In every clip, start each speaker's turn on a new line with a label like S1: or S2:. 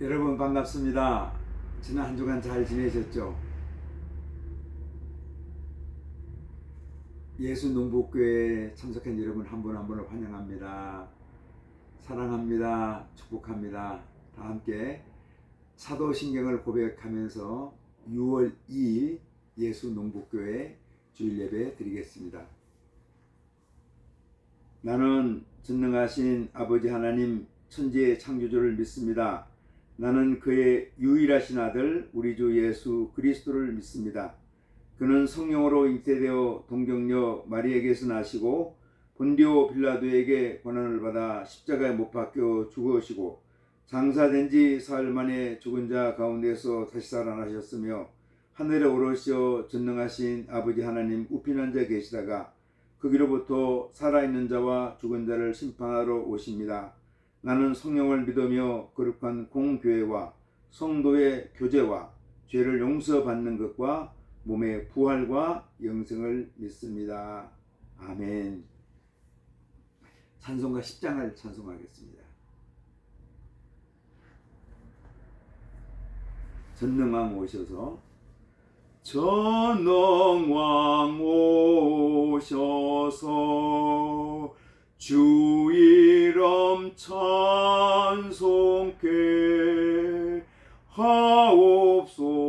S1: 여러분 반갑습니다. 지난 한 주간 잘 지내셨죠? 예수농복교회에 참석한 여러분 한 분 한 분을 환영합니다. 사랑합니다. 축복합니다. 다 함께 사도신경을 고백하면서 6월 2일 예수농복교회 주일 예배 드리겠습니다. 나는 전능하신 아버지 하나님 천지의 창조주를 믿습니다. 나는 그의 유일하신 아들 우리 주 예수 그리스도를 믿습니다. 그는 성령으로 잉태되어 동정녀 마리에게서 나시고 본디오 빌라도에게 고난을 받아 십자가에 못 박혀 죽으시고 장사된 지 사흘 만에 죽은 자 가운데서 다시 살아나셨으며 하늘에 오르시어 전능하신 아버지 하나님 우편 앉아 계시다가 거기로부터 살아있는 자와 죽은 자를 심판하러 오십니다. 나는 성령을 믿으며 거룩한 공교회와 성도의 교제와 죄를 용서받는 것과 몸의 부활과 영생을 믿습니다. 아멘. 찬송가 10장을 찬송하겠습니다. 전능왕 오셔서 전능왕 오셔서 주 이름 찬송케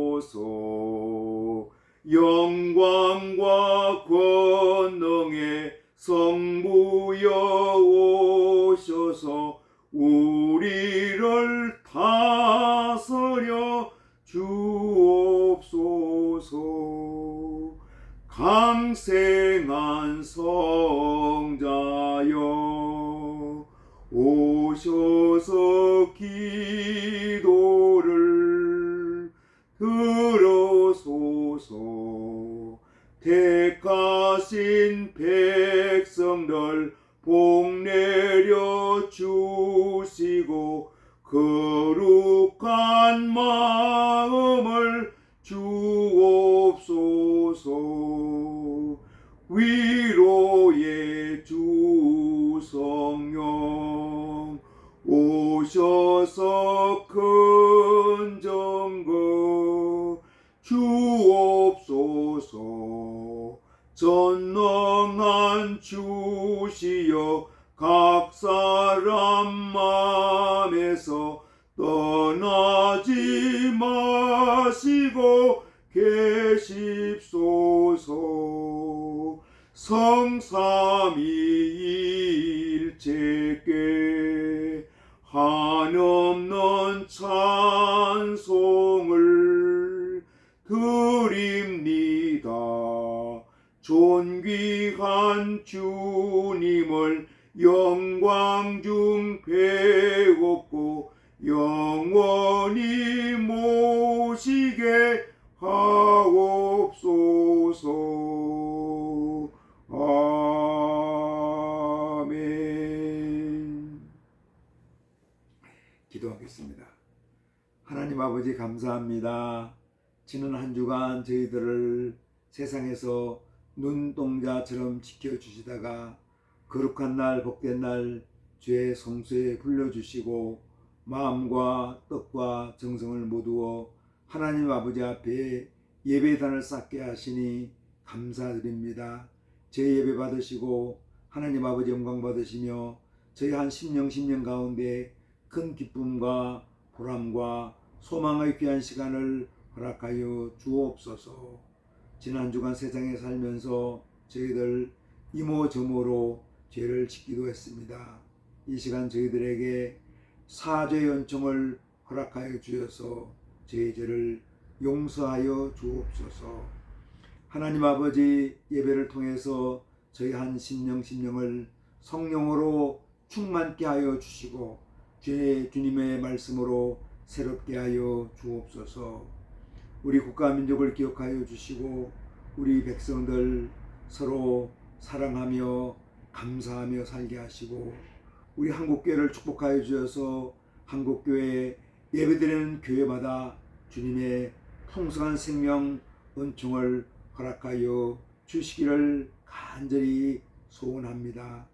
S1: 하옵소서. 영광과 권능의 성부여 오셔서 우리를 다스려 주옵소서. 강생한 성자여 오셔서 기도를 들어소서. 택하신 백성들 복내려 주시고 거룩한 마음을 주옵소서. 위로의 주 성령 오셔서 큰 증거 주옵소서. 전능한 주시여 각 사람 마음에서 떠나지 마시고 계십소서. 성삼위일체께 한없는 찬송을 드립니다. 존귀한 주님을 영광 중 배웠고 영원히 모시게 하옵소서. 아멘. 기도하겠습니다. 하나님 아버지 감사합니다. 지난 한 주간 저희들을 세상에서 눈동자처럼 지켜주시다가 거룩한 날 복된 날 주의 성소에 불러주시고 마음과 뜻과 정성을 모두어 하나님 아버지 앞에 예배단을 쌓게 하시니 감사드립니다. 제 예배 받으시고 하나님 아버지 영광 받으시며 저희 한 심령 가운데 큰 기쁨과 보람과 소망의 귀한 시간을 허락하여 주옵소서. 지난 주간 세상에 살면서 저희들 이모저모로 죄를 짓기도 했습니다. 이 시간 저희들에게 사죄의 은총을 허락하여 주셔서 저희 죄를 용서하여 주옵소서. 하나님 아버지 예배를 통해서 저희 한 심령을 성령으로 충만케 하여 주시고 주님의 말씀으로 새롭게 하여 주옵소서. 우리 국가 민족을 기억하여 주시고 우리 백성들 서로 사랑하며 감사하며 살게 하시고 우리 한국교회를 축복하여 주셔서 한국교회 예배드리는 교회마다 주님의 풍성한 생명 은총을 허락하여 주시기를 간절히 소원합니다.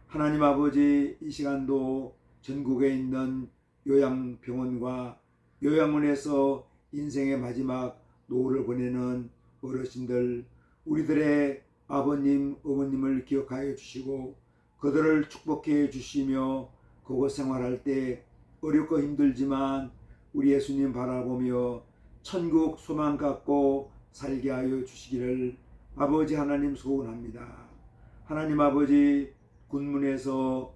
S1: 하나님 아버지 이 시간도 전국에 있는 요양병원과 요양원에서 인생의 마지막 노후를 보내는 어르신들, 우리들의 아버님, 어머님을 기억하여 주시고 그들을 축복해 주시며 그곳 생활할 때 어렵고 힘들지만 우리 예수님 바라보며 천국 소망 갖고 살게 하여 주시기를 아버지 하나님 소원합니다. 하나님 아버지, 군문에서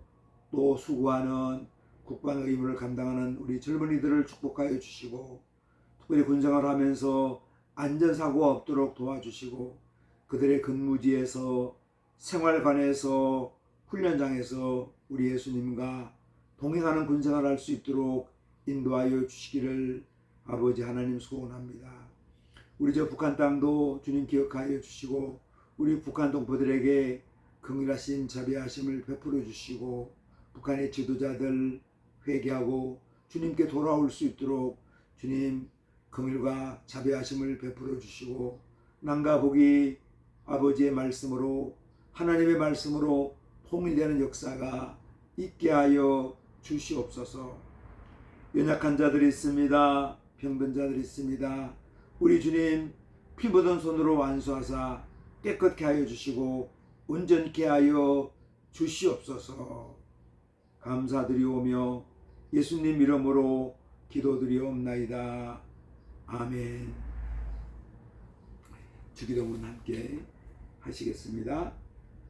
S1: 또 수고하는 국방 의무를 감당하는 우리 젊은이들을 축복하여 주시고 특별히 군생활을 하면서 안전사고가 없도록 도와주시고 그들의 근무지에서 생활관에서 훈련장에서 우리 예수님과 동행하는 군생활을 할 수 있도록 인도하여 주시기를 아버지 하나님 소원합니다. 우리 저 북한 땅도 주님 기억하여 주시고 우리 북한 동포들에게 긍휼하신 자비하심을 베풀어 주시고 북한의 지도자들 회개하고 주님께 돌아올 수 있도록 주님 긍휼과 자비하심을 베풀어 주시고 남과 북이 아버지의 말씀으로 하나님의 말씀으로 통일되는 역사가 있게 하여 주시옵소서. 연약한 자들이 있습니다. 병든 자들이 있습니다. 우리 주님 피 묻은 손으로 완수하사 깨끗게 하여 주시고 온전케 하여 주시옵소서. 감사드리오며 예수님 이름으로 기도드리옵나이다. 아멘. 주기도문 함께 하시겠습니다.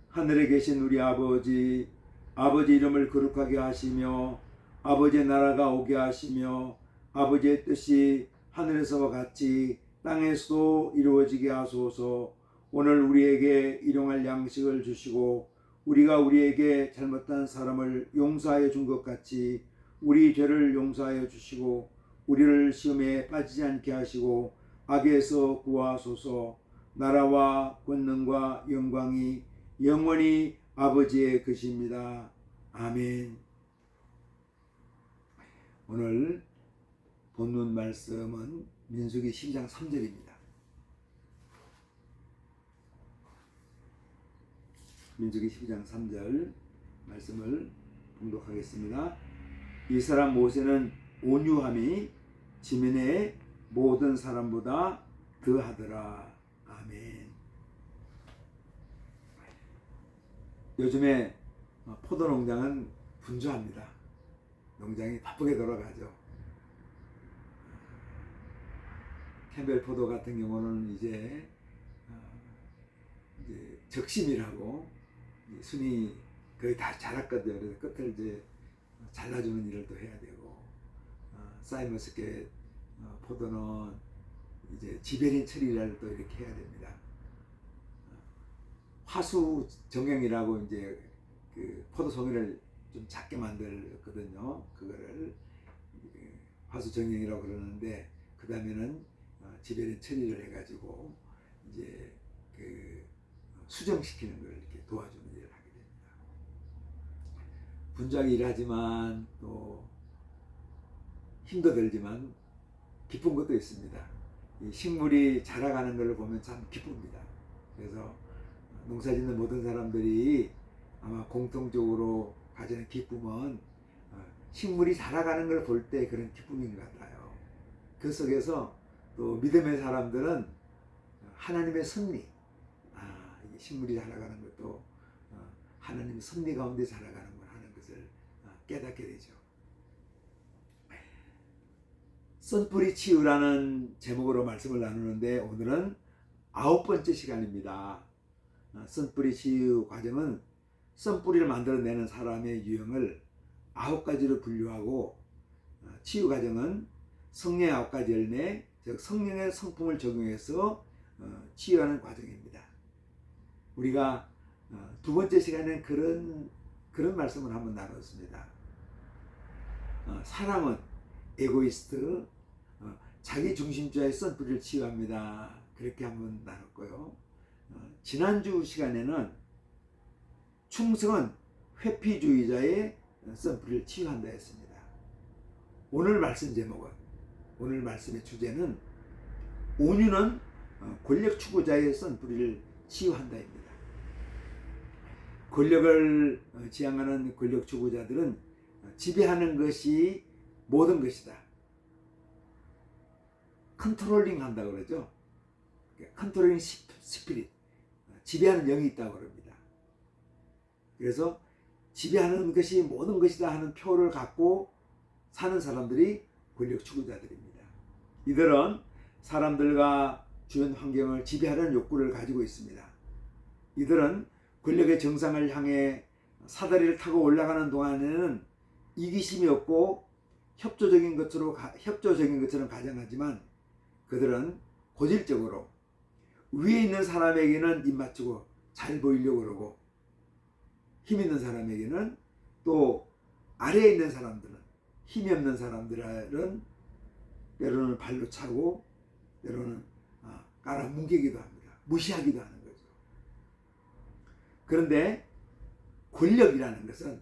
S1: 하늘에 계신 우리 아버지, 아버지 이름을 거룩하게 하시며 아버지의 나라가 오게 하시며 아버지의 뜻이 하늘에서와 같이 땅에서도 이루어지게 하소서. 오늘 우리에게 일용할 양식을 주시고 우리가 우리에게 잘못한 사람을 용서하여 준 것 같이 우리 죄를 용서하여 주시고 우리를 시험에 빠지지 않게 하시고 악에서 구하소서. 나라와 권능과 영광이 영원히 아버지의 것입니다. 아멘. 오늘 본문 말씀은 민수기 12장 3절입니다. 민수기 12장 3절 말씀을 봉독하겠습니다. 이 사람 모세는 온유함이 지면의 모든 사람보다 더하더라. 아멘. 요즘에 포도 농장은 분주합니다. 농장이 바쁘게 돌아가죠. 캠벨 포도 같은 경우는 이제 적심이라고 순이 거의 다 자랐거든요. 그래서 끝을 이제 잘라주는 일을 또 해야 되고, 사이머스켓 포도는 이제 지베린 처리를 또 이렇게 해야 됩니다. 화수 정형이라고 이제 그 포도 송이를 좀 작게 만들거든요. 그거를 화수 정형이라고 그러는데 그 다음에는 지베린 처리를 해가지고 이제 그 수정시키는 걸 이렇게 도와주는 일을 하게 됩니다. 분주하게 일하지만 또 힘도 들지만 기쁜 것도 있습니다. 이 식물이 자라가는 걸 보면 참 기쁩니다. 그래서 농사짓는 모든 사람들이 아마 공통적으로 가지는 기쁨은 식물이 자라가는 걸 볼 때 그런 기쁨인 것 같아요. 그 속에서 또 믿음의 사람들은 하나님의 섭리, 이게 식물이 자라가는 것도 하나님의 섭리 가운데 자라가는 걸 하는 것을 깨닫게 되죠. 썬뿌리 치유라는 제목으로 말씀을 나누는데 오늘은 9번째 시간입니다. 썬뿌리 치유 과정은 썬뿌리를 만들어내는 사람의 유형을 9가지로 분류하고 치유 과정은 성령의 9가지 열매, 즉 성령의 성품을 적용해서 치유하는 과정입니다. 우리가 두 번째 시간에는 그런 말씀을 한번 나눴습니다. 사람은 에고이스트, 자기 중심주의 썬뿌리를 치유합니다. 그렇게 한번 나눴고요. 지난주 시간에는 충성은 회피주의자의 썬뿌리를 치유한다 했습니다. 오늘 말씀 제목은, 오늘 말씀의 주제는 온유는 권력 추구자의 썬뿌리를 치유한다입니다. 권력을 지향하는 권력 추구자들은 지배하는 것이 모든 것이다. 컨트롤링 한다고 그러죠. 컨트롤링 스피릿, 지배하는 영이 있다고 그럽니다. 그래서 지배하는 것이 모든 것이다 하는 표를 갖고 사는 사람들이 권력 추구자들입니다. 이들은 사람들과 주변 환경을 지배하려는 욕구를 가지고 있습니다. 이들은 권력의 정상을 향해 사다리를 타고 올라가는 동안에는 이기심이 없고 협조적인 것처럼 가정하지만 그들은 고질적으로 위에 있는 사람에게는 입 맞추고 잘 보이려고 그러고 힘 있는 사람에게는 또 아래에 있는 사람들은 힘이 없는 사람들은 때로는 발로 차고 때로는 깔아뭉개기도 합니다. 무시하기도 하는 거죠. 그런데 권력이라는 것은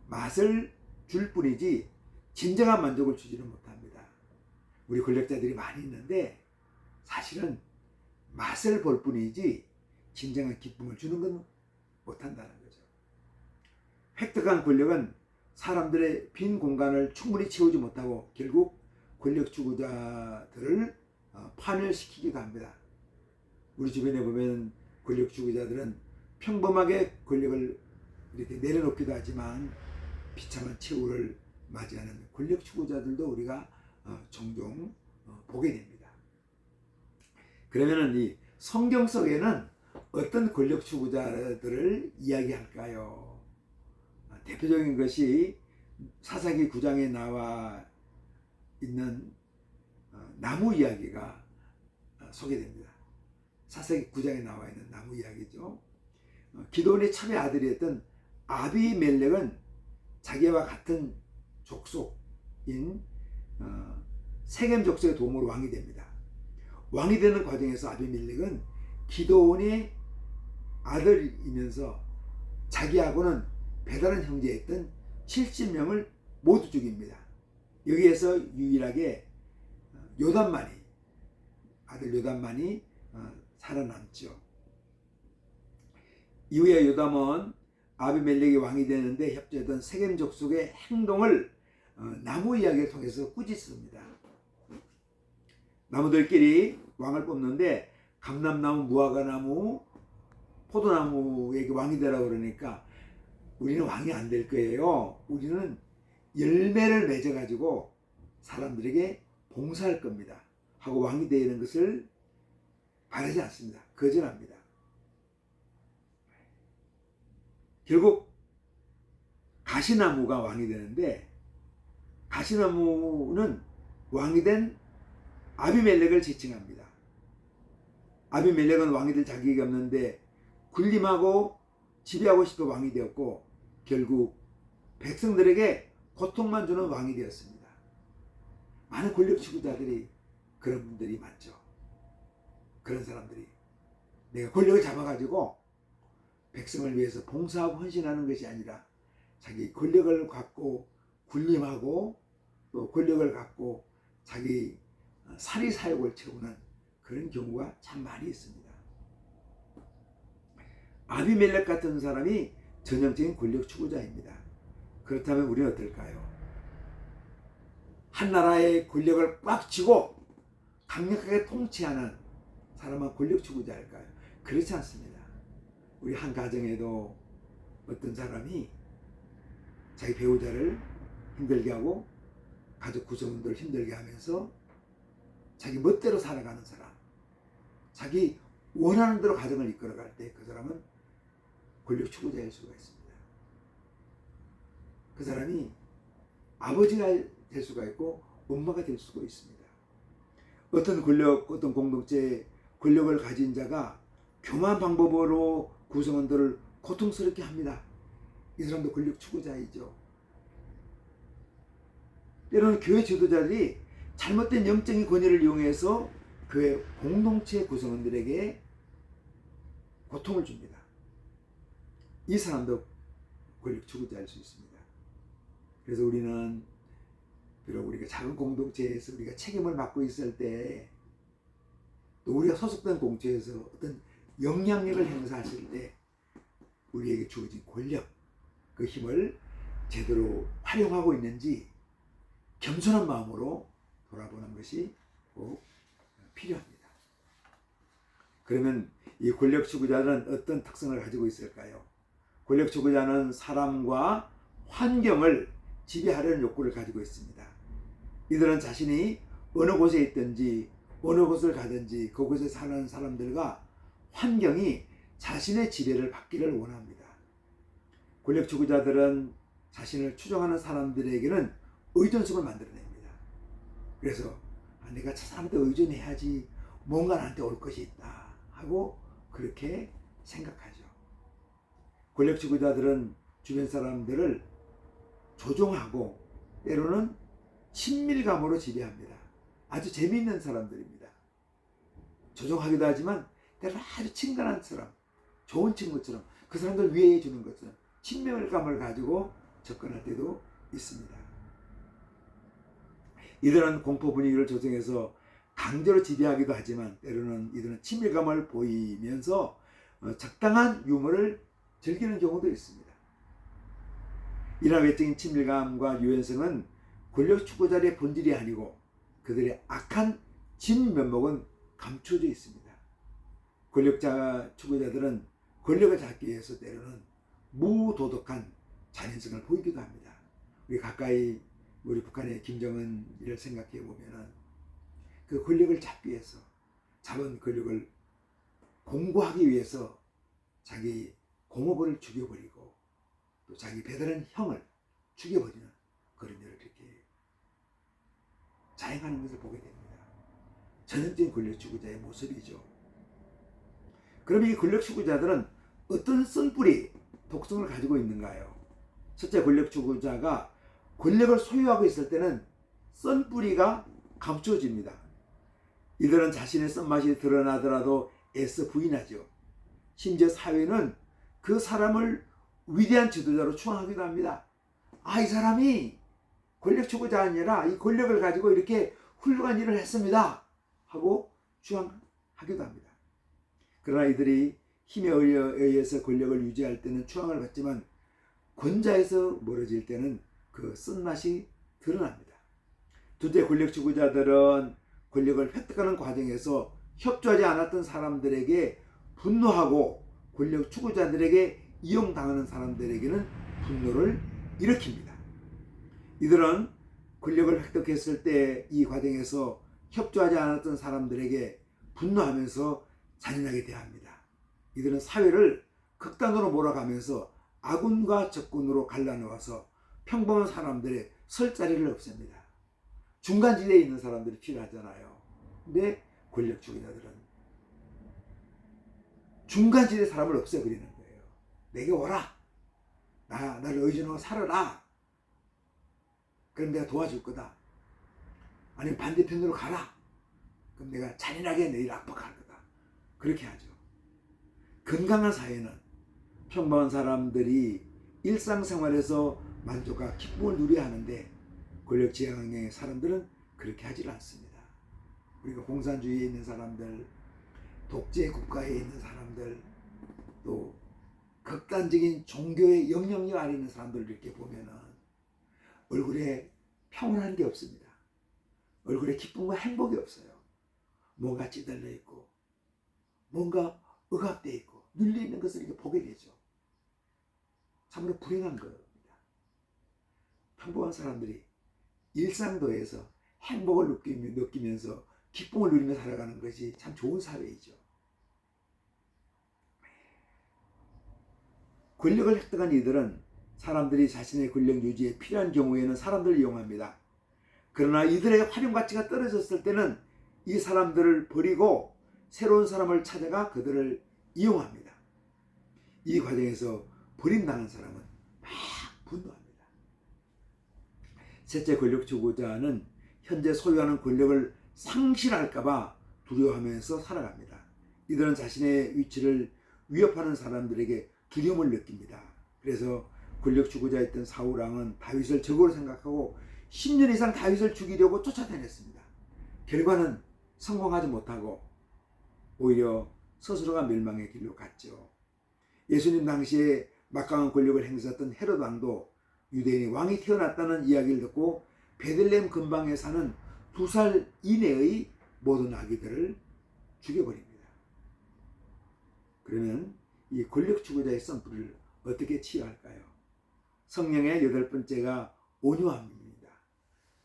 S1: 맛을 줄 뿐이지 진정한 만족을 주지는 못합니다. 우리 권력자들이 많이 있는데 사실은 맛을 볼 뿐이지 진정한 기쁨을 주는 건 못한다는 거죠. 획득한 권력은 사람들의 빈 공간을 충분히 채우지 못하고 결국 권력 추구자들을 파멸시키기도 합니다. 우리 주변에 보면 권력 추구자들은 평범하게 권력을 이렇게 내려놓기도 하지만 비참한 최후를 맞이하는 권력 추구자들도 우리가 종종 보게 됩니다. 그러면은 이 성경 속에는 어떤 권력 추구자들을 이야기할까요? 대표적인 것이 사사기 9장에 나와 있는 나무 이야기가 소개됩니다. 사사기 9장에 나와 있는 나무 이야기죠. 기드온의 참의 아들이었던 아비멜렉은 자기와 같은 족속인 세겜 족속의 도움으로 왕이 됩니다. 왕이 되는 과정에서 아비멜렉은 기드온의 아들이면서 자기하고는 배다른 형제였던 70명을 모두 죽입니다. 여기에서 유일하게 아들 요담만이 살아남죠. 이후에 요담은 아비멜렉이 왕이 되는데 협조했던 세겜 족속의 행동을 나무 이야기를 통해서 꾸짖습니다. 나무들끼리 왕을 뽑는데 감람나무, 무화과나무, 포도나무에게 왕이 되라고 그러니까 우리는 왕이 안 될 거예요. 우리는 열매를 맺어가지고 사람들에게 봉사할 겁니다. 하고 왕이 되는 것을 바라지 않습니다. 거절합니다. 결국 가시나무가 왕이 되는데 가시나무는 왕이 된 아비멜렉을 지칭합니다. 아비멜렉은 왕이 될 자격이 없는데 군림하고 지배하고 싶어 왕이 되었고 결국 백성들에게 고통만 주는 왕이 되었습니다. 많은 권력 추구자들이 그런 분들이 많죠. 그런 사람들이 내가 권력을 잡아가지고 백성을 위해서 봉사하고 헌신하는 것이 아니라 자기 권력을 갖고 군림하고 또 권력을 갖고 자기 사리사욕을 채우는 그런 경우가 참 많이 있습니다. 아비멜렉 같은 사람이 전형적인 권력 추구자입니다. 그렇다면 우리는 어떨까요? 한 나라의 권력을 꽉 쥐고 강력하게 통치하는 사람은 권력 추구자일까요? 그렇지 않습니다. 우리 한 가정에도 어떤 사람이 자기 배우자를 힘들게 하고 가족 구성원들을 힘들게 하면서 자기 멋대로 살아가는 사람, 자기 원하는 대로 가정을 이끌어갈 때 그 사람은 권력 추구자일 수가 있습니다. 그 사람이 아버지가 될 수가 있고 엄마가 될 수가 있습니다. 어떤 공동체에 권력을 가진 자가 교만한 방법으로 구성원들을 고통스럽게 합니다. 이 사람도 권력 추구자이죠. 때로는 교회 지도자들이 잘못된 영적인 권위를 이용해서 교회 공동체 구성원들에게 고통을 줍니다. 이 사람도 권력 추구자일 수 있습니다. 그래서 우리는 비록 우리가 작은 공동체에서 우리가 책임을 맡고 있을 때 또 우리가 소속된 공동체에서 어떤 영향력을 행사하실 때 우리에게 주어진 권력, 그 힘을 제대로 활용하고 있는지 겸손한 마음으로 돌아보는 것이 꼭 필요합니다. 그러면 이 권력 추구자는 어떤 특성을 가지고 있을까요? 권력 추구자는 사람과 환경을 지배하려는 욕구를 가지고 있습니다. 이들은 자신이 어느 곳에 있든지 어느 곳을 가든지 그곳에 사는 사람들과 환경이 자신의 지배를 받기를 원합니다. 권력 추구자들은 자신을 추종하는 사람들에게는 의존성을 만들어냅니다. 그래서 내가 저 사람한테 의존해야지 뭔가 나한테 올 것이 있다 하고 그렇게 생각하죠. 권력 추구자들은 주변 사람들을 조종하고 때로는 친밀감으로 지배합니다. 아주 재미있는 사람들입니다. 조종하기도 하지만 때로는 아주 친근한 사람, 좋은 친구처럼 그 사람들 위해 주는 것처럼 친밀감을 가지고 접근할 때도 있습니다. 이들은 공포 분위기를 조성해서 강제로 지배하기도 하지만 때로는 이들은 친밀감을 보이면서 적당한 유머를 즐기는 경우도 있습니다. 이러한 외적인 친밀감과 유연성은 권력 추구자들의 본질이 아니고 그들의 악한 진면목은 감춰져 있습니다. 권력자 추구자들은 권력을 잡기 위해서 때로는 무도덕한 잔인성을 보이기도 합니다. 우리 가까이 우리 북한의 김정은을 생각해 보면은 그 권력을 잡기 위해서 잡은 권력을 공고하기 위해서 자기 고모부를 죽여버리고 또 자기 배달한 형을 죽여버리는 그런 일을 이렇게 자행하는 것을 보게 됩니다. 전형적인 권력 추구자의 모습이죠. 그럼 이 권력 추구자들은 어떤 쓴뿌리 독성을 가지고 있는가요? 첫째, 권력 추구자가 권력을 소유하고 있을 때는 쓴뿌리가 감춰집니다. 이들은 자신의 쓴맛이 드러나더라도 애써 부인하죠. 심지어 사회는 그 사람을 위대한 지도자로 추앙하기도 합니다. 이 사람이 권력 추구자 아니라 이 권력을 가지고 이렇게 훌륭한 일을 했습니다 하고 추앙하기도 합니다. 그러나 이들이 힘에 의해서 권력을 유지할 때는 추앙을 받지만 권자에서 멀어질 때는 그 쓴맛이 드러납니다. 둘째, 권력 추구자들은 권력을 획득하는 과정에서 협조하지 않았던 사람들에게 분노하고 권력 추구자들에게 이용당하는 사람들에게는 분노를 일으킵니다. 이들은 권력을 획득했을 때 이 과정에서 협조하지 않았던 사람들에게 분노하면서 잔인하게 대합니다. 이들은 사회를 극단으로 몰아가면서 아군과 적군으로 갈라놓아서 평범한 사람들의 설 자리를 없앱니다. 중간지대에 있는 사람들이 필요하잖아요. 근데 권력 추구자들은 중간지대 사람을 없애버리는 거예요. 내게 오라. 나를 의존하고 살아라. 그럼 내가 도와줄 거다. 아니면 반대편으로 가라. 그럼 내가 잔인하게 너희를 압박할 거다. 그렇게 하죠. 건강한 사회는 평범한 사람들이 일상생활에서 만족과 기쁨을 누려야 하는데 권력 지향의 사람들은 그렇게 하질 않습니다. 우리가 공산주의에 있는 사람들, 독재 국가에 있는 사람들, 또 극단적인 종교의 영향력 아래 있는 사람들을 이렇게 보면은 얼굴에 평온한 게 없습니다. 얼굴에 기쁨과 행복이 없어요. 뭔가 찌들려 있고 뭔가 억압되어 있고 눌려 있는 것을 이렇게 보게 되죠. 참으로 불행한 겁니다. 평범한 사람들이 일상도에서 행복을 느끼면서 기쁨을 누리며 살아가는 것이 참 좋은 사회이죠. 권력을 획득한 이들은 사람들이 자신의 권력 유지에 필요한 경우에는 사람들을 이용합니다. 그러나 이들의 활용 가치가 떨어졌을 때는 이 사람들을 버리고 새로운 사람을 찾아가 그들을 이용합니다. 이 과정에서 버림당한 사람은 막 분노합니다. 셋째, 권력 추구자는 현재 소유하는 권력을 상실할까봐 두려워하면서 살아갑니다. 이들은 자신의 위치를 위협하는 사람들에게 두려움을 느낍니다. 그래서 권력 추구자였던 사울왕은 다윗을 적으로 생각하고 10년 이상 다윗을 죽이려고 쫓아다녔습니다. 결과는 성공하지 못하고 오히려 스스로가 멸망의 길로 갔죠. 예수님 당시에 막강한 권력을 행사했던 헤롯 왕도 유대인의 왕이 태어났다는 이야기를 듣고 베들레헴 근방에 사는 2살 이내의 모든 악의들을 죽여버립니다. 그러면 이 권력 추구자의 썬뿌리를 어떻게 치유할까요? 성령의 8번째가 온유함입니다.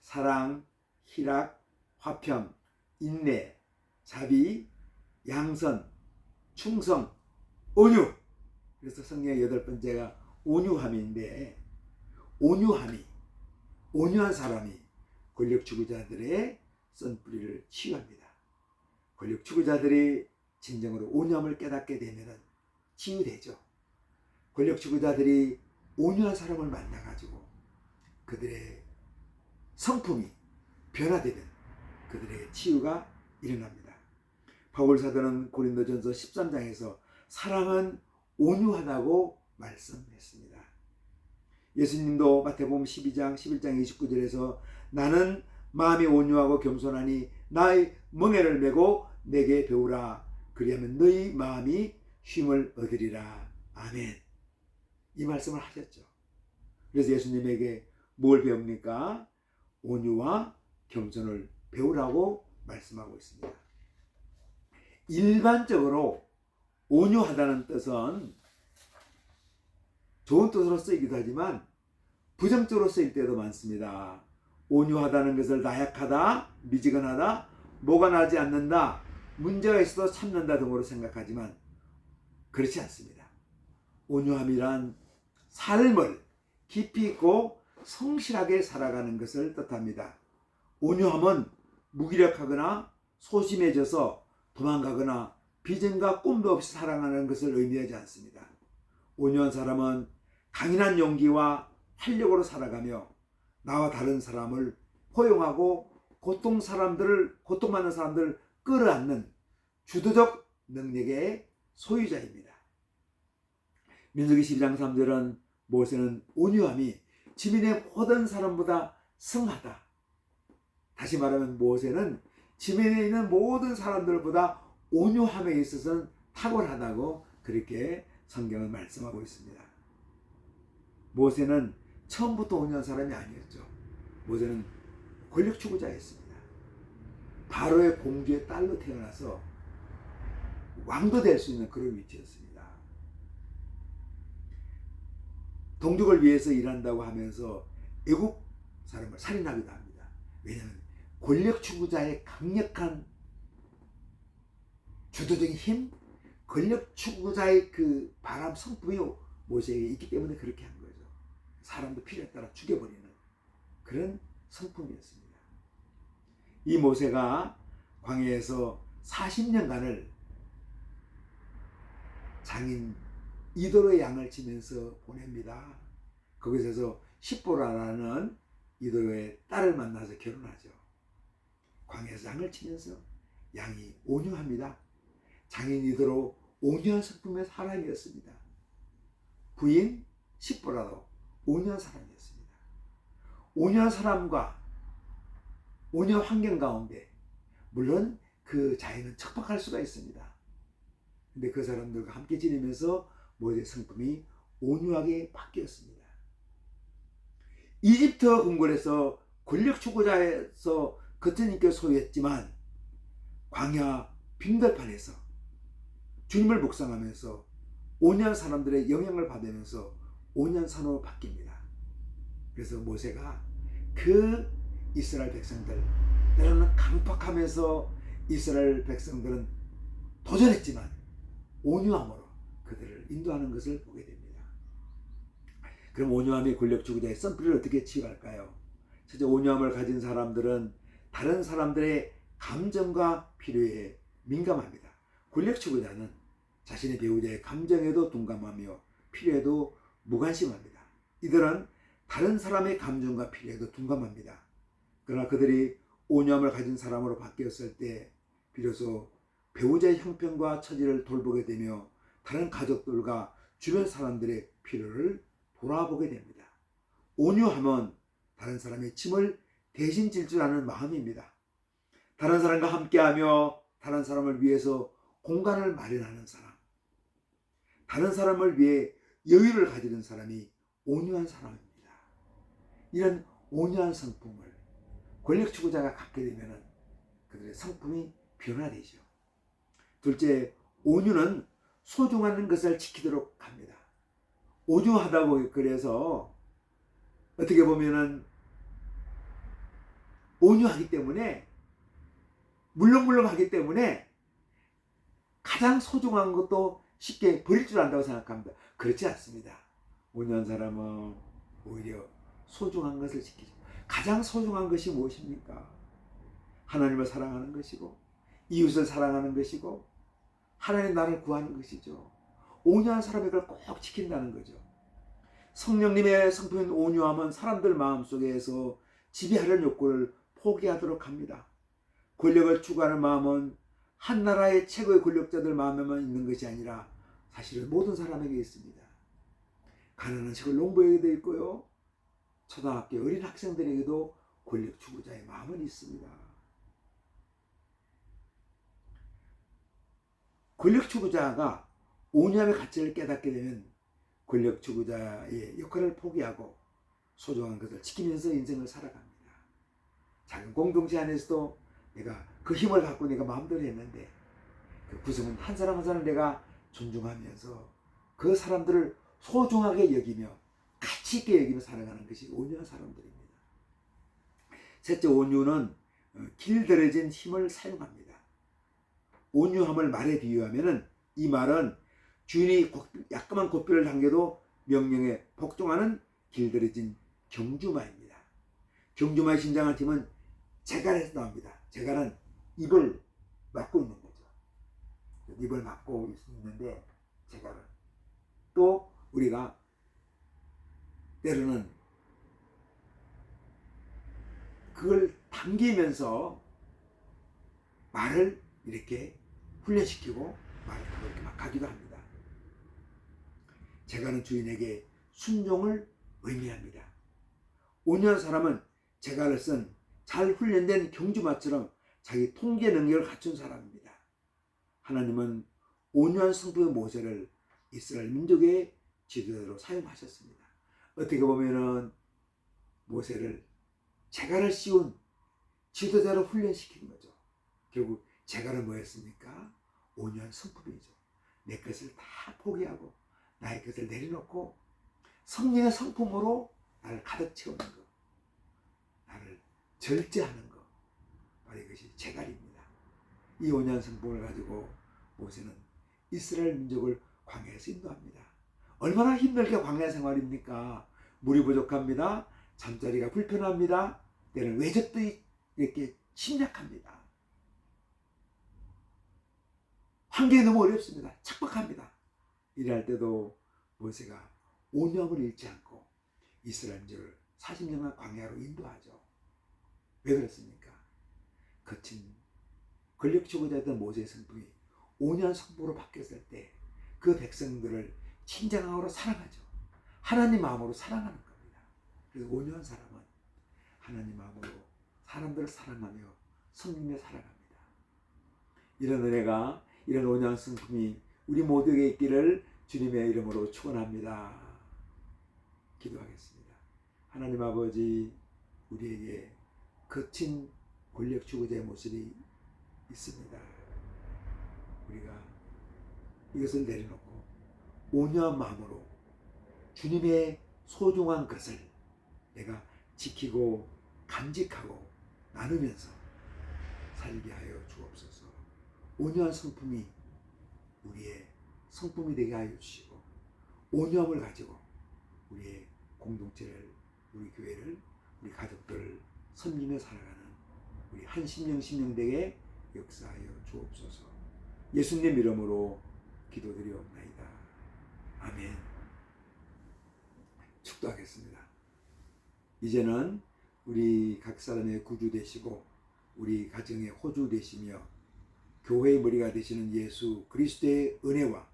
S1: 사랑, 희락, 화평, 인내, 자비, 양선, 충성, 온유. 그래서 성령의 8번째가 온유함인데, 온유한 사람이 권력 추구자들의 썬뿌리를 치유합니다. 권력 추구자들이 진정으로 온유함을 깨닫게 되면 치유되죠. 권력 추구자들이 온유한 사람을 만나가지고 그들의 성품이 변화되면 그들의 치유가 일어납니다. 바울 사도는 고린도전서 13장에서 사랑은 온유하다고 말씀했습니다. 예수님도 마태복음 12장 11장 29절에서 나는 마음이 온유하고 겸손하니 나의 멍에를 메고 내게 배우라. 그리하면 너희 마음이 쉼을 얻으리라. 아멘. 이 말씀을 하셨죠. 그래서 예수님에게 뭘 배웁니까? 온유와 겸손을 배우라고 말씀하고 있습니다. 일반적으로 온유하다는 뜻은 좋은 뜻으로 쓰이기도 하지만 부정적으로 쓰일 때도 많습니다. 온유하다는 것을 나약하다, 미지근하다, 뭐가 나지 않는다, 문제가 있어도 참는다 등으로 생각하지만 그렇지 않습니다. 온유함이란 삶을 깊이 있고 성실하게 살아가는 것을 뜻합니다. 온유함은 무기력하거나 소심해져서 도망가거나 비전과 꿈도 없이 살아가는 것을 의미하지 않습니다. 온유한 사람은 강인한 용기와 활력으로 살아가며 나와 다른 사람을 포용하고 고통받는 사람들을 끌어안는 주도적 능력의 소유자입니다. 민수기 12장 3절은 모세는 온유함이 지면의 모든 사람보다 성하다. 다시 말하면 모세는 지면에 있는 모든 사람들보다 온유함에 있어서는 탁월하다고 그렇게 성경은 말씀하고 있습니다. 모세는 처음부터 온유한 사람이 아니었죠. 모세는 권력 추구자였습니다. 바로의 공주의 딸로 태어나서 왕도 될 수 있는 그런 위치였습니다. 동족을 위해서 일한다고 하면서 애국 사람을 살인하기도 합니다. 왜냐하면 권력 추구자의 강력한 주도적인 힘, 권력 추구자의 그 바람 성품이 모세에게 있기 때문에 그렇게 한 거죠. 사람도 필요에 따라 죽여버리는 그런 성품이었습니다. 이 모세가 광야에서 40년간을 장인 이도로의 양을 치면서 보냅니다. 거기서 십보라라는 이도로의 딸을 만나서 결혼하죠. 광야에서 양을 치면서 양이 온유합니다. 장인 이도로 온유한 성품의 사람이었습니다. 부인 십보라도 온유한 사람이었습니다. 온유한 사람과 온유한 환경 가운데 물론 그 자연은 척박할 수가 있습니다. 근데 그 사람들과 함께 지내면서 모세의 성품이 온유하게 바뀌었습니다. 이집트 궁궐에서 권력 추구자에서 겉은 인격을 소유했지만 광야 빙들판에서 주님을 묵상하면서 온유한 사람들의 영향을 받으면서 온유한 산으로 바뀝니다. 그래서 모세가 그 이스라엘 백성들, 때로는 강팍하면서 이스라엘 백성들은 도전했지만 온유함으로 그들을 인도하는 것을 보게 됩니다. 그럼 온유함이 권력 추구자의 썬뿌리를 어떻게 치유할까요? 첫째, 온유함을 가진 사람들은 다른 사람들의 감정과 필요에 민감합니다. 권력 추구자는 자신의 배우자의 감정에도 둔감하며 필요에도 무관심합니다. 이들은 다른 사람의 감정과 필요에도 둔감합니다. 그러나 그들이 온유함을 가진 사람으로 바뀌었을 때 비로소 배우자의 형편과 처지를 돌보게 되며 다른 가족들과 주변 사람들의 필요를 돌아보게 됩니다. 온유함은 다른 사람의 짐을 대신 질 줄 아는 마음입니다. 다른 사람과 함께하며 다른 사람을 위해서 공간을 마련하는 사람, 다른 사람을 위해 여유를 가지는 사람이 온유한 사람입니다. 이런 온유한 성품을 권력 추구자가 갖게 되면 그들의 성품이 변화되죠. 둘째, 온유는 소중한 것을 지키도록 합니다. 온유하다고 그래서 어떻게 보면은 온유하기 때문에 물렁물렁하기 때문에 가장 소중한 것도 쉽게 버릴 줄 안다고 생각합니다. 그렇지 않습니다. 온유한 사람은 오히려 소중한 것을 지키죠. 가장 소중한 것이 무엇입니까? 하나님을 사랑하는 것이고 이웃을 사랑하는 것이고 하나님 나라를 구하는 것이죠. 온유한 사람이 그걸 꼭 지킨다는 거죠. 성령님의 성품인 온유함은 사람들 마음속에서 지배하려는 욕구를 포기하도록 합니다. 권력을 추구하는 마음은 한 나라의 최고의 권력자들 마음에만 있는 것이 아니라 사실은 모든 사람에게 있습니다. 가난한 시골 농부에게도 있고요. 초등학교 어린 학생들에게도 권력 추구자의 마음은 있습니다. 권력 추구자가 온유함의 가치를 깨닫게 되면 권력 추구자의 역할을 포기하고 소중한 것을 지키면서 인생을 살아갑니다. 작은 공동체 안에서도 내가 그 힘을 갖고 내가 마음대로 했는데 그 구성은 한 사람 한 사람 내가 존중하면서 그 사람들을 소중하게 여기며 가치 있게 여기며 살아가는 것이 온유한 사람들입니다. 셋째, 온유는 길들여진 힘을 사용합니다. 온유함을 말에 비유하면 이 말은 주인이 약간만 고삐를 당겨도 명령에 복종하는 길들여진 경주마입니다. 경주마의 신장한 팀은 재갈에서 나옵니다. 재갈은 입을 막고 있는 거죠. 입을 막고 있는데 재갈은 또 우리가 때로는 그걸 당기면서 말을 이렇게 훈련시키고 말을 그렇게 막 하기도 합니다. 재갈은 주인에게 순종을 의미합니다. 온유한 사람은 재갈을 쓴 잘 훈련된 경주마처럼 자기 통제 능력을 갖춘 사람입니다. 하나님은 온유한 성품의 모세를 이스라엘 민족의 지도자로 사용하셨습니다. 어떻게 보면은 모세를 재갈을 씌운 지도자로 훈련시킨 거죠. 결국 재갈은 뭐였습니까? 온유한 성품이죠. 내 것을 다 포기하고 나의 것을 내려놓고 성령의 성품으로 나를 가득 채우는 것, 나를 절제하는 것, 바로 이것이 재갈입니다. 이 온유한 성품을 가지고 모세는 이스라엘 민족을 광야에서 인도합니다. 얼마나 힘들게 광야 생활입니까? 물이 부족합니다. 잠자리가 불편합니다. 때는 외적도 이렇게 침략합니다. 환경이 너무 어렵습니다. 척박합니다. 이럴 때도 모세가 온유함을 잃지 않고 이스라엘 민족을 40년간 광야로 인도하죠. 왜 그렇습니까? 거친 권력 추구자였던 모세의 성품이 온유한 성품으로 바뀌었을 때 그 백성들을 친정함으로 사랑하죠. 하나님 마음으로 사랑하는 겁니다. 그래서 온유한 사람은 하나님 마음으로 사람들을 사랑하며 성령에 살아갑니다. 이런 은혜가, 이런 온유한 성품이 우리 모두에게 있기를 주님의 이름으로 축원합니다. 기도하겠습니다. 하나님 아버지, 우리에게 거친 권력 추구자의 모습이 있습니다. 우리가 이것을 내려놓고 온유한 마음으로 주님의 소중한 것을 내가 지키고 간직하고 나누면서 살게 하여 주옵소서. 온유한 성품이 우리의 성품이 되게 하여 주시고 온유함을 가지고 우리의 공동체를, 우리 교회를, 우리 가족들을 섬기며 살아가는 우리 한 심령 심령되게 역사하여 주옵소서. 예수님 이름으로 기도드리옵나이다. 아멘. 축도하겠습니다. 이제는 우리 각 사람의 구주 되시고 우리 가정의 호주 되시며 교회의 머리가 되시는 예수 그리스도의 은혜와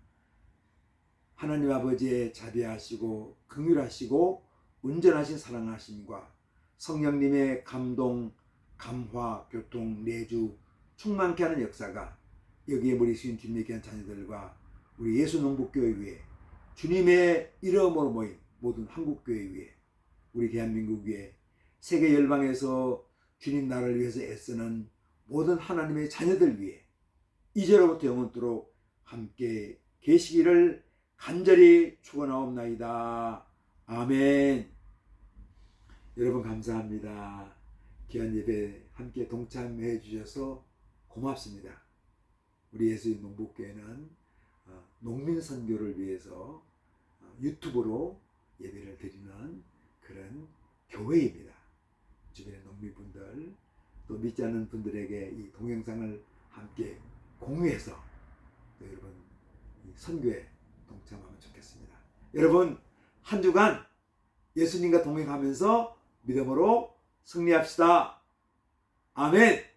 S1: 하나님 아버지의 자비하시고 긍휼하시고 온전하신 사랑하심과 성령님의 감동, 감화, 교통, 내주 충만케 하는 역사가 여기에 머리 숙인 주님의 귀한 자녀들과 우리 예수 농복교회 위에 주님의 이름으로 모인 모든 한국교회 위에 우리 대한민국 위에 세계 열방에서 주님 나라를 위해서 애쓰는 모든 하나님의 자녀들 위해 이제로부터 영원토록 함께 계시기를 간절히 축원하옵나이다. 아멘. 여러분 감사합니다. 귀한 예배 함께 동참해 주셔서 고맙습니다. 우리 예수의 농복교회는 농민 선교를 위해서 유튜브로 예배를 드리는 그런 교회입니다. 주변의 농민분들 또 믿지 않는 분들에게 이 동영상을 함께 공유해서 또 여러분 이 선교에 동참하면 좋겠습니다. 여러분 한 주간 예수님과 동행하면서 믿음으로 승리합시다. 아멘.